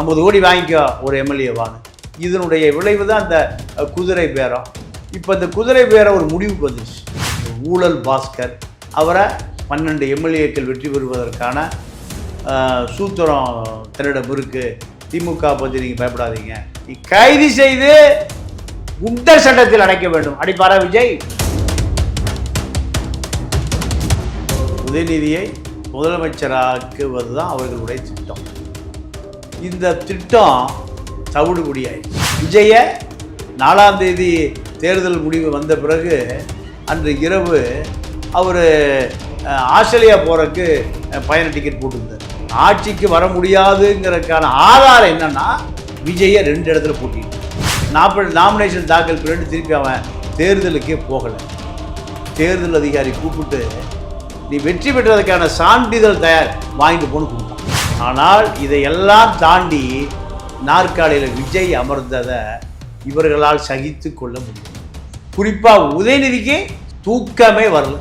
50 கோடி வாங்கிக்கோ ஒரு எம்எல்ஏவானு. இதனுடைய விளைவு தான் இந்த குதிரை பேரம். இப்போ இந்த குதிரை பேரம் ஒரு முடிவுக்கு வந்துச்சு. ஊழல் பாஸ்கர் அவரை 12 எம்எல்ஏக்கள் வெற்றி பெறுவதற்கான சூத்திரம் தன்னிடம் இருக்கு. திமுக பற்றி நீங்கள் பயப்படாதீங்க, நீ கைது செய்து குண்டர் சட்டத்தில் அடைக்க வேண்டும். அடிப்பாரா விஜய்? உதயநிதியை முதலமைச்சராக்குவது தான் அவர்களுடைய திட்டம். இந்த திட்டம் தவிடுபடி ஆயிடுச்சு. விஜய 4ஆம் தேதி தேர்தல் முடிவு வந்த பிறகு அன்று இரவு அவர் ஆஸ்திரேலியா போகிறதுக்கு பயண டிக்கெட் போட்டிருந்தார். ஆட்சிக்கு வர முடியாதுங்கிறதுக்கான ஆதாரம் என்னன்னா விஜயை 2 இடத்துல போட்டிட்டு 40 நாமினேஷன் தாக்கல் பண்ணிட்டு திருப்பி அவன் தேர்தலுக்கே போகலை. தேர்தல் அதிகாரி கூப்பிட்டு நீ வெற்றி பெற்றதுக்கான சான்றிதழ் தயார் வாங்கிட்டு போன்னு கொடுத்தான். ஆனால் இதையெல்லாம் தாண்டி நாற்காலியில் விஜய் அமர்ந்ததை இவர்களால் சகித்து கொள்ள முடியும். குறிப்பாக உதயநிதிக்கு தூக்கமே வரல.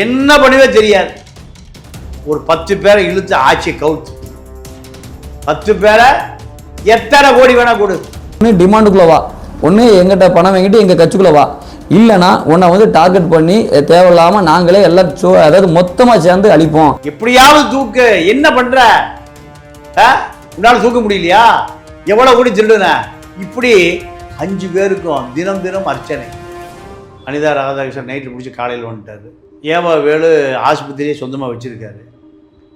என்ன பண்ணுவே தெரியாது. ஒரு 10 பேரை இழுத்து ஆட்சியை கவுத்து 10 பேரை எத்தனை கோடி வேணா கொடு. டிமாண்டுக்குள்ளவா ஒன்று எங்கிட்ட பணம் வாங்கிட்டு எங்கள் கட்சிக்குள்ளவா, இல்லைனா உன்னை வந்து டார்கெட் பண்ணி தேவையில்லாமல் நாங்களே எல்லாம் அதாவது மொத்தமாக சேர்ந்து அழிப்போம். எப்படியாவது தூக்கு. என்ன பண்ற? உன்னால தூக்க முடியலையா? எவ்வளவு கோடி திருடுன? இப்படி 5 பேருக்கும் தினம் தினம் அர்ச்சனை. அனிதா ராதாகிருஷ்ணன் நைட்டு பிடிச்சி காலையில் வந்துட்டாரு. ஏவா வேலு ஆஸ்பத்திரியே சொந்தமாக வச்சுருக்காரு.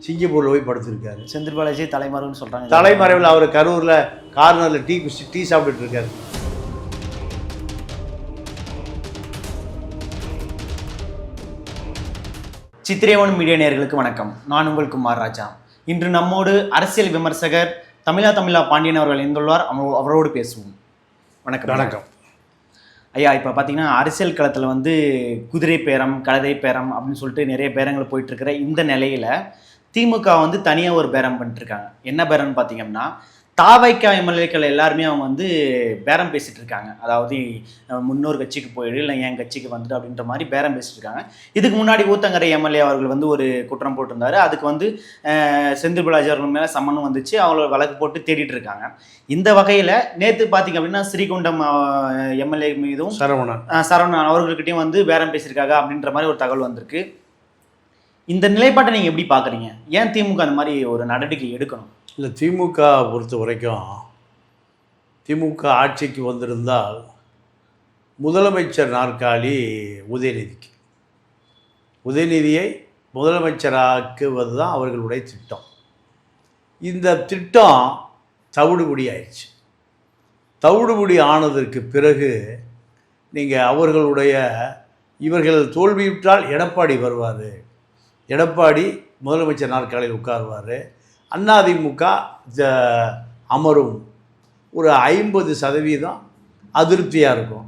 சிங்கப்பூரில் போய் படுத்திருக்காரு. செந்தில் பாலாஜி தலைமறைவுன்னு சொல்கிறாங்க. தலைமறைவில் அவர் கரூரில் கார்னரில் டீ சாப்பிட்டுட்டு இருக்காரு. சித்திரேவன் மீடியா நேயர்களுக்கு வணக்கம். நான் உங்கள் குமார் ராஜா. இன்று நம்மோடு அரசியல் விமர்சகர் தமிழா பாண்டியன் அவர்கள் இணைந்துள்ளார். அவரோடு பேசுவோம். வணக்கம். வணக்கம் ஐயா. இப்போ பார்த்தீங்கன்னா அரசியல் களத்தில் வந்து குதிரை பேரம், கழுதை பேரம் அப்படின்னு சொல்லிட்டு நிறைய பேரங்கள் போயிட்டுருக்கிற இந்த நிலையில் திமுக வந்து தனியாக ஒரு பேரம் பண்ணிட்டுருக்காங்க. என்ன பேரம்னு பார்த்தீங்கன்னா, தாவைக்கா எம்எல்ஏக்கள் எல்லாருமே அவங்க வந்து பேரம் பேசிகிட்டு இருக்காங்க. அதாவது முன்னோரு கட்சிக்கு போயிடு, இல்லை என் கட்சிக்கு வந்துட்டு அப்படின்ற மாதிரி பேரம் பேசிட்டு இருக்காங்க. இதுக்கு முன்னாடி ஊத்தங்கரை எம்எல்ஏ அவர்கள் வந்து ஒரு குற்றம் போட்டிருந்தாரு. அதுக்கு வந்து செந்தில் பாலாஜி அவர்கள் மேலே சம்மனும் வந்துச்சு. அவங்கள வழக்கு போட்டு தேடிட்டு இருக்காங்க. இந்த வகையில் நேற்று பார்த்தீங்க அப்படின்னா ஸ்ரீகுண்டம் எம்எல்ஏ மீதும் சரவணன் அவர்கள்கிட்டையும் வந்து பேரம் பேசியிருக்காங்க அப்படின்ற மாதிரி ஒரு தகவல் வந்திருக்கு. இந்த நிலைப்பாட்டை நீங்கள் எப்படி பார்க்குறீங்க? ஏன் திமுக அந்த மாதிரி ஒரு நடவடிக்கை எடுக்கணும்? இல்லை, திமுக பொறுத்த வரைக்கும் திமுக ஆட்சிக்கு வந்திருந்தால் முதலமைச்சர் நாற்காலி உதயநிதிக்கு. உதயநிதியை முதலமைச்சராக்குவது தான் அவர்களுடைய திட்டம். இந்த திட்டம் தவிடுபடி ஆயிடுச்சு. தவிடுபடி ஆனதற்கு பிறகு நீங்கள் இவர்கள் தோல்வியுற்றால் எடப்பாடி வருவார். எடப்பாடி முதலமைச்சர் நாற்காலியில் உட்காருவார். அதிமுக அமரும். ஒரு 50% அதிருப்தியாக இருக்கும்.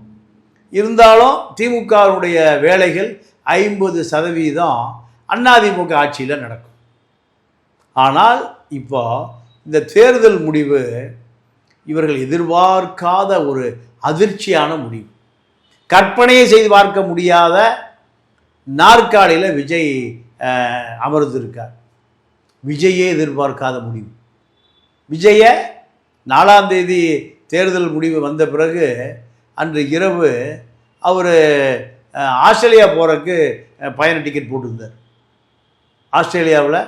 இருந்தாலும் திமுகவுடைய வேலைகள் 50% அதிமுக ஆட்சியில் நடக்கும். ஆனால் இப்போ இந்த தேர்தல் முடிவு இவர்கள் எதிர்பார்க்காத ஒரு அதிர்ச்சியான முடிவு. கற்பனையை செய்து பார்க்க முடியாத நாற்காலியில் விஜய் அமர்ந்திருக்கார். விஜயே எதிர்பார்க்காத முடிவு. விஜய 4ஆம் தேதி தேர்தல் முடிவு வந்த பிறகு அன்று இரவு அவர் ஆஸ்திரேலியா போகிறதுக்கு பயண டிக்கெட் போட்டிருந்தார். ஆஸ்திரேலியாவில்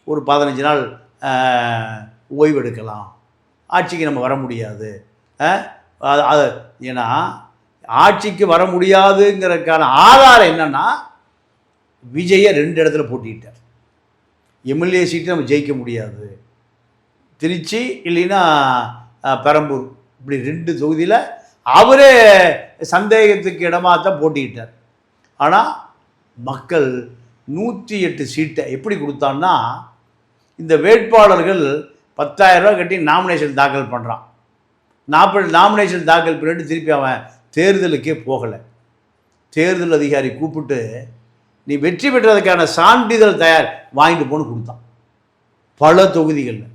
ஒரு 15 நாள் ஓய்வு எடுக்கலாம், ஆட்சிக்கு நம்ம வர முடியாது. ஏன்னா ஆட்சிக்கு வர முடியாதுங்கிறதுக்கான ஆதாரம் என்னன்னா விஜயை 2 இடத்துல போட்டிட்டார். எம்எல்ஏ சீட்டு நம்ம ஜெயிக்க முடியாது. திருச்சி இல்லைன்னா பெரம்பூர், இப்படி 2 தொகுதியில் அவரே சந்தேகத்துக்கு இடமாக தான் போட்டிக்கிட்டார். ஆனால் மக்கள் 108 சீட்டை எப்படி கொடுத்தான்னா, இந்த வேட்பாளர்கள் 10,000 ரூபா கட்டி நாமினேஷன் தாக்கல் பண்ணுறான். 40 நாமினேஷன் தாக்கல் பண்ணிட்டு திருப்பி அவன் தேர்தலுக்கே போகலை. தேர்தல் அதிகாரி கூப்பிட்டு நீ வெற்றி பெற்றதுக்கான சான்றிதழ் தயார் வாங்கிட்டு போன்னு கொடுத்தான். பல தொகுதிகளில்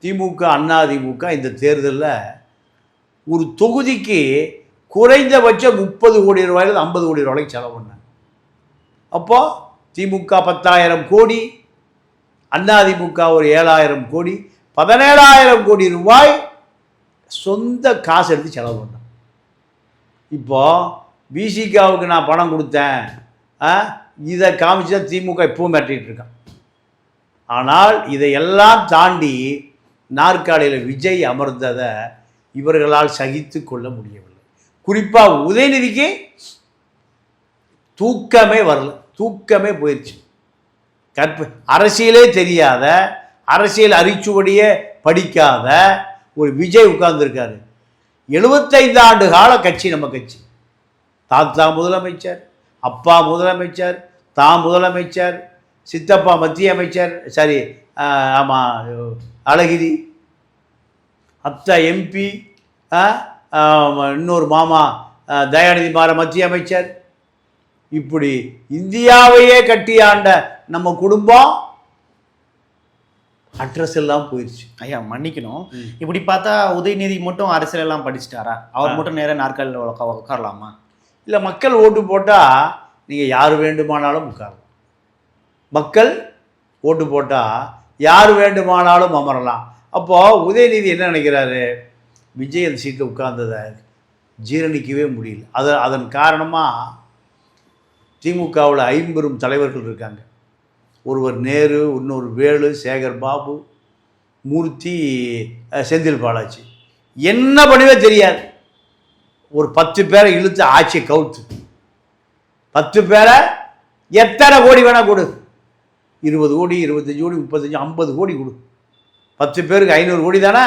திமுக அதிமுக இந்த தேர்தலில் ஒரு தொகுதிக்கு குறைந்தபட்சம் 30 கோடி ரூபாயிலிருந்து 50 கோடி ரூபாய்க்கு செலவு பண்ணாங்க. அப்போது திமுக 10,000 கோடி, அதிமுக ஒரு 7,000 கோடி 17,000 கோடி ரூபாய் சொந்த காசு எடுத்து செலவு பண்ணேன். இப்போது விசிகாவுக்கு நான் பணம் கொடுத்தேன், இதை காமிச்சு தான் திமுக இப்பவும் மிரட்டிகிட்டு இருக்கான். ஆனால் இதையெல்லாம் தாண்டி நாற்காலியில் விஜய் அமர்ந்ததை இவர்களால் சகித்து கொள்ள முடியவில்லை. குறிப்பாக உதயநிதிக்கு தூக்கமே வரல, தூக்கமே போயிடுச்சு. அரசியலே தெரியாத, அரசியல் அரிச்சுவடியே படிக்காத ஒரு விஜய் உட்கார்ந்துருக்காரு. 75 ஆண்டு கால கட்சி நம்ம கட்சி. தாத்தா முதலமைச்சர், அப்பா முதலமைச்சர், தான் முதலமைச்சர், சித்தப்பா மத்திய அமைச்சர், சரி ஆமாம் அழகிரி, அத்தா எம்பி, இன்னொரு மாமா தயாநிதி மாற மத்திய அமைச்சர், இப்படி இந்தியாவையே கட்டி ஆண்ட நம்ம குடும்பம் அட்ரஸ் எல்லாம் போயிடுச்சு. ஐயா மன்னிக்கணும், இப்படி பார்த்தா உதயநிதி மட்டும் அரசியல் எல்லாம் படிச்சுட்டாரா? அவர் மட்டும் நேராக நாற்காலில் உட்காரலாமா? இல்லை, மக்கள் ஓட்டு போட்டால் நீங்கள் யார் வேண்டுமானாலும் உட்காரலாம். மக்கள் ஓட்டு போட்டால் யார் வேண்டுமானாலும் அமரலாம். அப்போது உதயநிதி என்ன நினைக்கிறாரு, விஜய் அந்த சீட்டில் உட்கார்ந்ததை ஜீரணிக்கவே முடியல. அதன் காரணமாக திமுகவில் 5 பெரும் தலைவர்கள் இருக்காங்க. ஒருவர் நேரு, இன்னொரு வேலு, சேகர் பாபு, மூர்த்தி, செந்தில் பாலாஜி. என்ன பண்ணுவே தெரியாது. ஒரு 10 பேரை இழுத்து ஆட்சியை கவுத்து, 10 பேரை எத்தனை கோடி வேணால் கொடு, 20 கோடி 25 கோடி 35 50 கோடி கொடு, 10 பேருக்கு 500 கோடி தானே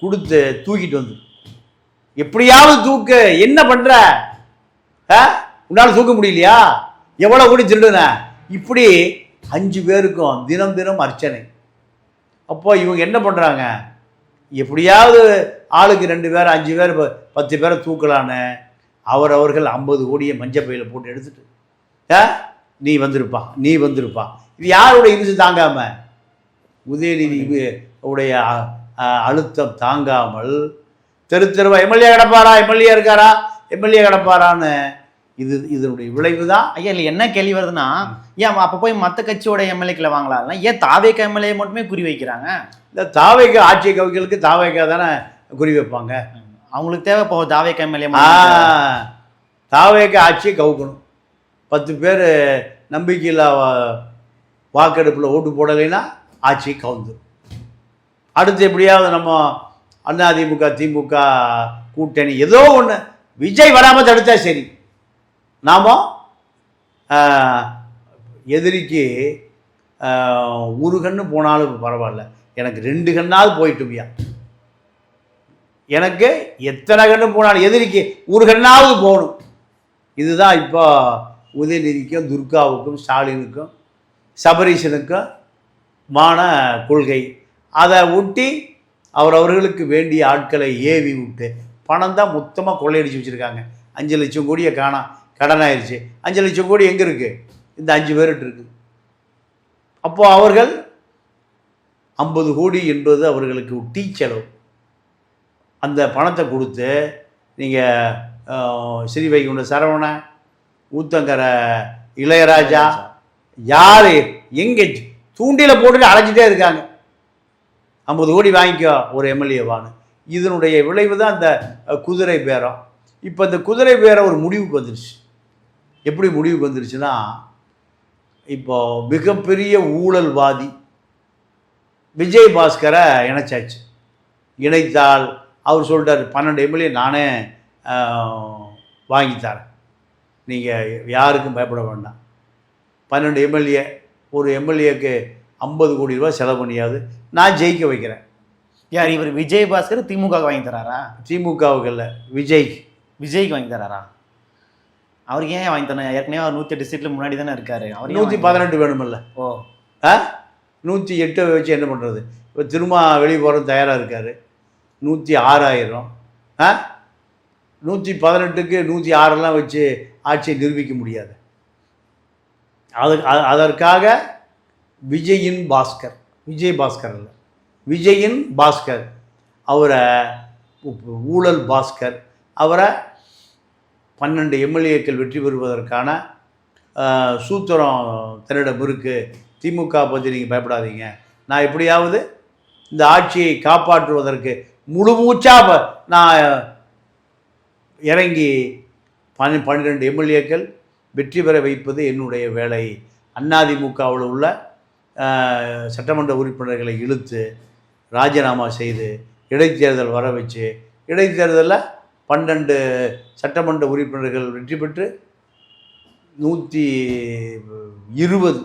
கொடுத்து தூக்கிட்டு வந்து எப்படியாவது தூக்கு. என்ன பண்ணுற, உன்னால் தூக்க முடியலையா, எவ்வளோ கோடி திருடுன, இப்படி 5 பேருக்கும் தினம் தினம் அர்ச்சனை. அப்போ இவங்க என்ன பண்ணுறாங்க, எப்படியாவது ஆளுக்கு 2 பேர் 5 பேர் 10 பேரை தூக்கலான்னு அவர்கள் 50 கோடியை மஞ்சப்பையில் போட்டு எடுத்துட்டு நீ வந்திருப்பா. இது யாருடைய இருந்து தாங்காமல், உதயநிதி உடைய அழுத்தம் தாங்காமல் தெருவா எம்எல்ஏ கிடப்பாரான்னு இதனுடைய விளைவு தான். ஐயா இல்லை, என்ன கேள்வி வருதுன்னா, ஏன் அப்போ போய் மற்ற கட்சியோட எம்எல்ஏக்களை வாங்கலாம், ஏன் தாவேக எம்எல்ஏ மட்டுமே குறி வைக்கிறாங்க? இந்த தாவேக ஆட்சி கவிகளுக்கு தாவேக தானே குறி வைப்பாங்க. அவங்களுக்கு தேவை இப்போ தாவேக எம்எல்ஏ. தாவேக ஆட்சியை கவுக்கணும். 10 பேர் நம்பிக்கையில் வாக்கெடுப்பில் ஓட்டு போடலைன்னா ஆட்சி கவுந்துடும். அடுத்து எப்படியாவது நம்ம அதிமுக திமுக கூட்டணி ஏதோ ஒன்று விஜய் வராமல் தடுத்தா சரி. நாம் எதிரிக்கு ஒரு கண்ணு போனாலும் பரவாயில்ல, எனக்கு 2 கண்ணாவது போயிட்டுவியா. எனக்கு எத்தனை கண்ணு போனாலும் எதிரிக்கு ஒரு கண்ணாவது போகணும். இதுதான் இப்போ உதயநிதிக்கும் துர்காவுக்கும் ஸ்டாலினுக்கும் சபரீஷனுக்கும் மான கொள்கை. அதை ஒட்டி அவர்களுக்கு வேண்டிய ஆட்களை ஏவி விட்டு பணம் தான் மொத்தமாக கொள்ளையடிச்சு வச்சுருக்காங்க. 5 லட்சம் கோடியை கடன் ஆயிடுச்சு. 5 லட்சம் கோடி எங்கே இருக்குது, இந்த 5 பேர்கிட்ட இருக்குது. அப்போது அவர்கள் 50 கோடி என்பது அவர்களுக்கு டீ செலவு. அந்த பணத்தை கொடுத்து நீங்கள் ஸ்ரீவைகுண்ட சரவணன், ஊத்தங்கரை இளையராஜா, யார் எங்கே தூண்டியில் போட்டுட்டு அழைச்சிட்டே இருக்காங்க. 50 கோடி வாங்கிக்கோ ஒரு எம்எல்ஏவான்னு. இதனுடைய விளைவு தான் இந்த குதிரை பேரம். இப்போ இந்த குதிரை பேரம் ஒரு முடிவுக்கு வந்துருச்சு. எப்படி முடிவுக்கு வந்துருச்சுன்னா, இப்போ மிகப்பெரிய ஊழல்வாதி விஜய் பாஸ்கரை இணைச்சாச்சு. இணைத்தால் அவர் சொல்கிறார், 12 எம்எல்ஏ நானே வாங்கித்தரேன், நீங்கள் யாருக்கும் பயப்பட வேண்டாம். 12 எம்எல்ஏ, ஒரு எம்எல்ஏக்கு 50 கோடி ரூபா செலவு பண்ணியாது, நான் ஜெயிக்க வைக்கிறேன். யார் இவர் விஜய் பாஸ்கர் திமுக வாங்கி தராரா? திமுகவுக்கு இல்லை, விஜய்க்கு வாங்கி தராரா? அவருக்கு ஏன் வாங்கி தரணும்? ஏற்கனவே அவர் 108 சீட்டில் முன்னாடி தானே இருக்காரு. அவர் 118 வேணுமில்ல. 108 வச்சு என்ன பண்ணுறது? இப்போ திரும்ப வெளியே போகிறது தயாராக இருக்கார். 106,000, 118க்கு 106 வச்சு ஆட்சியை நிரூபிக்க முடியாது. அதற்காக விஜய் பாஸ்கர் இல்லை, விஜயின் பாஸ்கர், அவரை ஊழல் பாஸ்கர், அவரை 12 எம்எல்ஏக்கள் வெற்றி பெறுவதற்கான சூத்திரம் தன்னிடம் இருக்குது திமுக பற்றி நீங்கள் பயப்படாதீங்க, நான் எப்படியாவது இந்த ஆட்சியை காப்பாற்றுவதற்கு முழு மூச்சாக நான் இறங்கி 12 எம்எல்ஏக்கள் வெற்றி பெற வைப்பது என்னுடைய வேலை. அதிமுகவில் உள்ள சட்டமன்ற உறுப்பினர்களை இழுத்து ராஜினாமா செய்து இடைத்தேர்தல் வர வச்சு, இடைத்தேர்தலில் 12 சட்டமன்ற உறுப்பினர்கள் வெற்றி பெற்று 120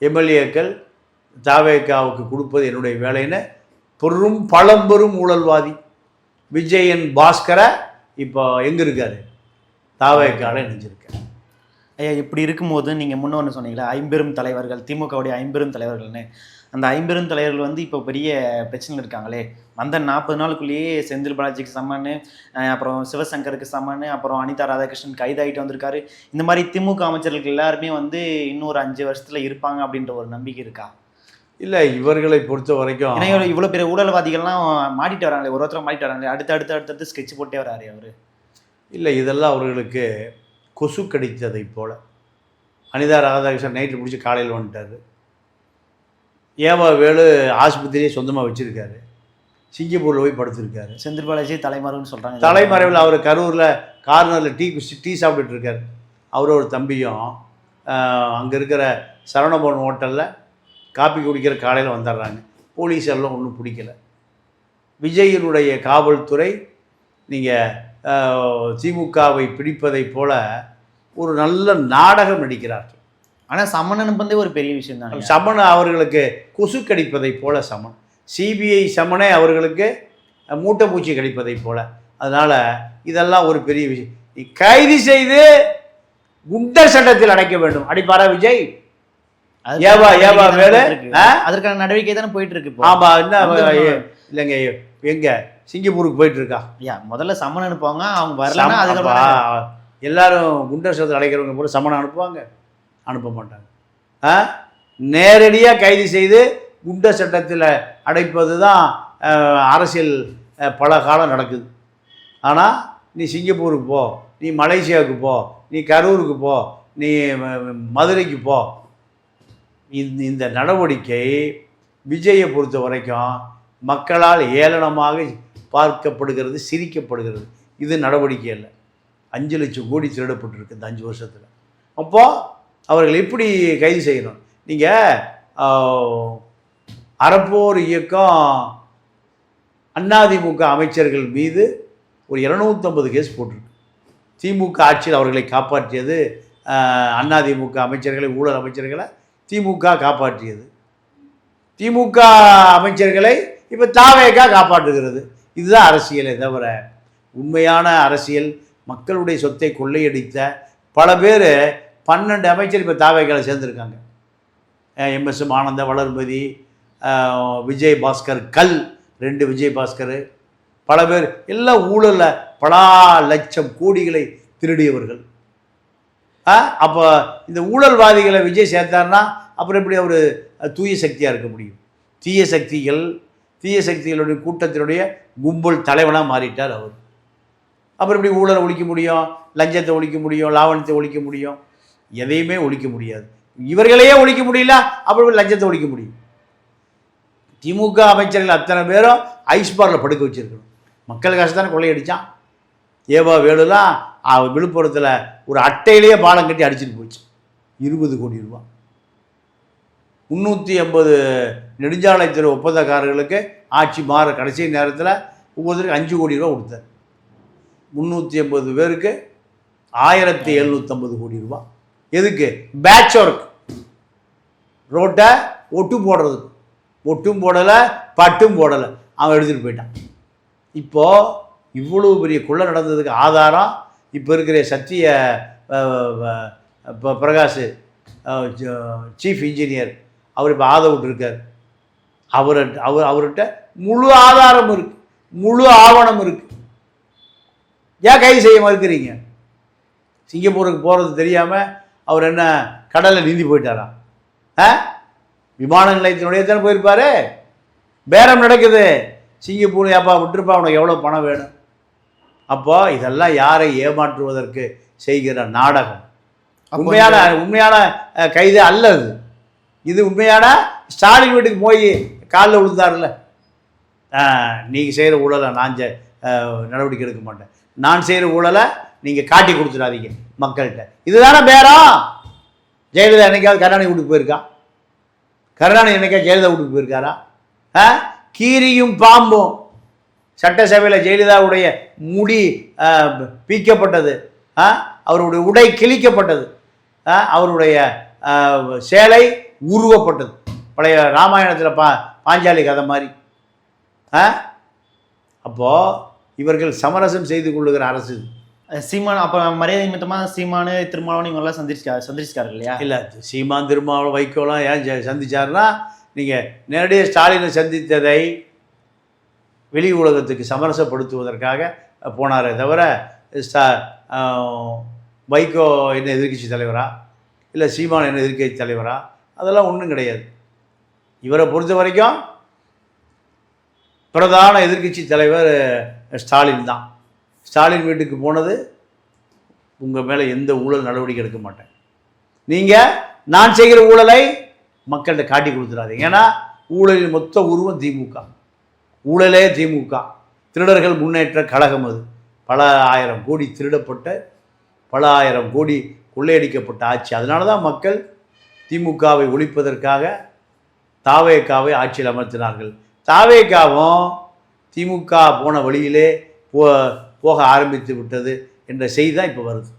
எம்எல்ஏக்கள் தாவேகாவுக்கு கொடுப்பது என்னுடைய வேலைன்னு பழம்பெரும் ஊழல்வாதி விஜயன் பாஸ்கரை இப்போ எங்கே இருக்காரு? தாவேகாவில் இணைஞ்சிருக்காரு. ஐயா, இப்படி இருக்கும்போது நீங்கள் முன்ன ஒன்று சொன்னீங்களா, 50 தலைவர்கள், திமுகவுடைய 50 தலைவர்கள்னு. அந்த 50 தலைவர்கள் வந்து இப்போ பெரிய பிரச்சனையில் இருக்காங்களே. அந்த 40 நாளுக்குள்ளேயே செந்தில் பாலாஜிக்கு சமன்னு, அப்புறம் சிவசங்கருக்கு சமன்னு, அப்புறம் அனிதா ராதாகிருஷ்ணன் கைதாகிட்டு வந்திருக்காரு. இந்த மாதிரி திமுக அமைச்சர்களுக்கு எல்லாருமே வந்து இன்னொரு 5 வருஷத்தில் இருப்பாங்க அப்படின்ற ஒரு நம்பிக்கை இருக்கா? இல்லை, இவர்களை பொறுத்த வரைக்கும் ஏன்னா இவ்வளோ பெரிய ஊழல்வாதிகள்லாம் மாட்டிட்டு வராங்களே, ஒருத்தரம் மாட்டிட்டு வராங்களே, அடுத்தடுத்து ஸ்கெட்ச் போட்டே வராரு அவர். இல்லை, இதெல்லாம் அவர்களுக்கு கொசு கடித்ததை போல். அனிதா ராதாகிருஷ்ணன் நைட்டு பிடிச்சி காலையில் வந்துட்டார். ஏவா வேலு ஆஸ்பத்திரியே சொந்தமாக வச்சுருக்காரு, சிங்கப்பூரில் போய் படுத்திருக்காரு. செந்தில் பாலாஜி தலைமறைவுன்னு சொல்கிறாங்க. தலைமறைவில் அவர் கரூரில் கார்னரில் டீ சாப்பிட்டுட்டு இருக்காரு. அவரோட ஒரு தம்பியும் அங்கே இருக்கிற சரவணபவன் ஹோட்டலில் காப்பி குடிக்கிற காலையில் வந்துடுறாங்க. போலீஸ் எல்லாம் ஒன்றும் பிடிக்கலை. விஜயினுடைய காவல்துறை நீங்கள் திமுகவை பிடிப்பதை போல ஒரு நல்ல நாடகம் நடிக்கிறார்கள். ஆனால் சமன் அனுப்பதே ஒரு பெரிய விஷயம் தான். சமன் அவர்களுக்கு கொசு கடிப்பதை போல சமன், சிபிஐ சமனே அவர்களுக்கு மூட்டை பூச்சி கடிப்பதை போல. அதனால் இதெல்லாம் ஒரு பெரிய விஷயம். நீ கைது செய்து குண்டர் சட்டத்தில் அடைக்க வேண்டும். அடிப்பாரா விஜய்? ஏவா வேலு அதற்கான நடவடிக்கை தானே போயிட்டு இருக்கு. ஆமா, என்ன இல்லைங்க, எங்க சிங்கப்பூருக்கு போயிட்டு இருக்கா? ஐயா, முதல்ல சமன் அனுப்புவாங்க, அவங்க வரலன்னா அதுக்கப்புறம் எல்லாரும் குண்டர் சட்டத்தில் அடைக்கிறவங்க போல சமன் அனுப்புவாங்க? அனுப்ப மாட்டாங்க. நேரடியாக கைது செய்து குண்டர் சட்டத்தில் அடைப்பது தான் அரசியல் பல காலம் நடக்குது. ஆனால் நீ சிங்கப்பூருக்கு போ, நீ மலேசியாவுக்கு போ, நீ கரூருக்கு போ, நீ மதுரைக்கு போ. இந்த நடவடிக்கை விஜயை பொறுத்த வரைக்கும் மக்களால் ஏளனமாக பார்க்கப்படுகிறது, சிரிக்கப்படுகிறது. இது நடவடிக்கை இல்லை. 5 லட்சம் கோடி திருடப்பட்டிருக்கு இந்த 5 வருஷத்தில். அப்போது அவர்கள் எப்படி கைது செய்யணும்? நீங்கள் அறப்போர் இயக்கம் அதிமுக அமைச்சர்கள் மீது ஒரு 250 கேஸ் போட்டிருக்கு. திமுக ஆட்சியில் அவர்களை காப்பாற்றியது அதிமுக அமைச்சர்களை, ஊழல் அமைச்சர்களை திமுக காப்பாற்றியது. திமுக அமைச்சர்களை இப்போ தாவேகா காப்பாற்றுகிறது. இதுதான் அரசியலை தவிர உண்மையான அரசியல். மக்களுடைய சொத்தை கொள்ளையடித்த பல பேர் 12 அமைச்சர் இப்போ தாவேகாவில் சேர்ந்துருக்காங்க. எம்எஸ்எம் ஆனந்த, வளர்மதி, விஜய் பாஸ்கர், 2 விஜய் பாஸ்கர், பல பேர் எல்லாம் ஊழலில் பல லட்சம் கோடிகளை திருடியவர்கள். அப்போ இந்த ஊழல்வாதிகளை விஜய் சேர்த்தார்னா அப்புறம் எப்படி அவர் தூய சக்தியாக இருக்க முடியும்? தீய சக்திகளுடைய கூட்டத்தினுடைய கும்பல் தலைவனாக மாறிட்டார் அவர். அப்புறம் எப்படி ஊழலை ஒழிக்க முடியும்? லஞ்சத்தை ஒழிக்க முடியும்? லாவணத்தை ஒழிக்க முடியும்? எதையுமே ஒழிக்க முடியாது. இவர்களையே ஒழிக்க முடியல, அப்புறம் லஞ்சத்தை ஒழிக்க முடியும்? திமுக அமைச்சர்கள் அத்தனை பேரும் ஐஸ் பாரில் படுக்க வச்சுருக்கணும். மக்கள் காசு தானே கொள்ளையடித்தான். ஏவா வேலுலாம் விழுப்புரத்தில் ஒரு அட்டையிலேயே பாலம் கட்டி அடிச்சுட்டு போச்சு. 20 கோடி ரூபா. 380 நெடுஞ்சாலைத்துறை ஒப்பந்தக்காரர்களுக்கு ஆட்சி மாற கடைசி நேரத்தில் ஒவ்வொருத்தருக்கு 5 கோடி ரூபா கொடுத்தார். 380 பேருக்கு 1750 கோடி ரூபா. எதுக்கு? Patch work. ரோட்டை ஒட்டும் போடுறதுக்கு. ஒட்டும் போடலை, பட்டும் போடலை, அவன் எடுத்துகிட்டு போயிட்டான். இப்போது இவ்வளோ பெரிய கொள்ளை நடந்ததுக்கு ஆதாரம் இப்போ இருக்கிற சத்திய பிரகாஷ் சீஃப் இன்ஜினியர், அவர் இப்போ விட்டுருக்கார். அவர்கிட்ட முழு ஆதாரம் இருக்குது, முழு ஆவணம் இருக்குது. ஏன் கைது செய்ய மறுக்கிறீங்க? சிங்கப்பூருக்கு போகிறது தெரியாமல் அவர் என்ன கடலில் நீந்தி போயிட்டாரா? விமான நிலையத்தினுடைய தானே போயிருப்பாரு. பேரம் நடக்குது. சிங்கப்பூர் ஏப்பா விட்டுருப்பா, உனக்கு எவ்வளோ பணம் வேணும்? அப்போ இதெல்லாம் யாரை ஏமாற்றுவதற்கு செய்கிற நாடகம். உண்மையான கைது அல்ல அது. இது உண்மையான ஸ்டாலின் வீட்டுக்கு போய் காலில் விழுந்தார்ல, நீங்கள் செய்கிற ஊழலை நான் நடவடிக்கை எடுக்க மாட்டேன், நான் செய்கிற ஊழலை நீங்கள் காட்டி கொடுத்துடாதீங்க மக்கள்கிட்ட. இதுதானே பேரம். ஜெயலலிதா என்னைக்காவது கருணாநிதி வீட்டுக்கு போயிருக்கா? கருணாநிதி என்னைக்காவது ஜெயலலிதா வீட்டுக்கு போயிருக்காரா? கீரியும் பாம்பும். சட்டசபையில் ஜெயலலிதாவுடைய முடி பீக்கப்பட்டது, அவருடைய உடை கிழிக்கப்பட்டது, அவருடைய சேலை உருவப்பட்டது. பழைய ராமாயணத்தில் பாஞ்சாலி கதை மாதிரி. அப்போது இவர்கள் சமரசம் செய்து கொள்ளுகிற அரசு. சீமான் அப்போ மரியாதை நிமித்தமாக சீமானு திருமாவளவன் இவங்கெல்லாம் சந்திச்சிருக்காரு இல்லையா? இல்லை, சீமான் திருமாவளவன் வைகோலாம் ஏன் சந்திச்சாருன்னா, நீங்கள் நேரடியாக ஸ்டாலினை சந்தித்ததை வெளி உலகத்துக்கு சமரசப்படுத்துவதற்காக போனாரே தவிர வைகோ என்ன எதிர்க்கட்சி தலைவரா இல்லை சீமான் என்ன எதிர்க்கட்சி தலைவரா, அதெல்லாம் ஒன்றும் கிடையாது. இவரை பொறுத்த வரைக்கும் பிரதான எதிர்க்கட்சி தலைவர் ஸ்டாலின் தான். ஸ்டாலின் வீட்டுக்கு போனது, உங்கள் மேலே எந்த ஊழல் நடவடிக்கை எடுக்க மாட்டேன், நீங்கள் நான் செய்கிற ஊழலை மக்கள்கிட்ட காட்டி கொடுத்துடாதீங்க. ஏன்னா ஊழலின் மொத்த உருவம் திமுக, ஊழலே திமுக, திருடர்கள் முன்னேற்ற கழகம். அது பல ஆயிரம் கோடி திருடப்பட்ட, பல ஆயிரம் கோடி கொள்ளையடிக்கப்பட்ட ஆட்சி. அதனால தான் மக்கள் திமுகவை ஒழிப்பதற்காக தாவேகாவை ஆட்சியில் அமர்த்தினார்கள். தாவேகாவும் திமுக போன வழியிலே போக ஆரம்பித்து விட்டது என்ற செய்தி தான் இப்போ வருது.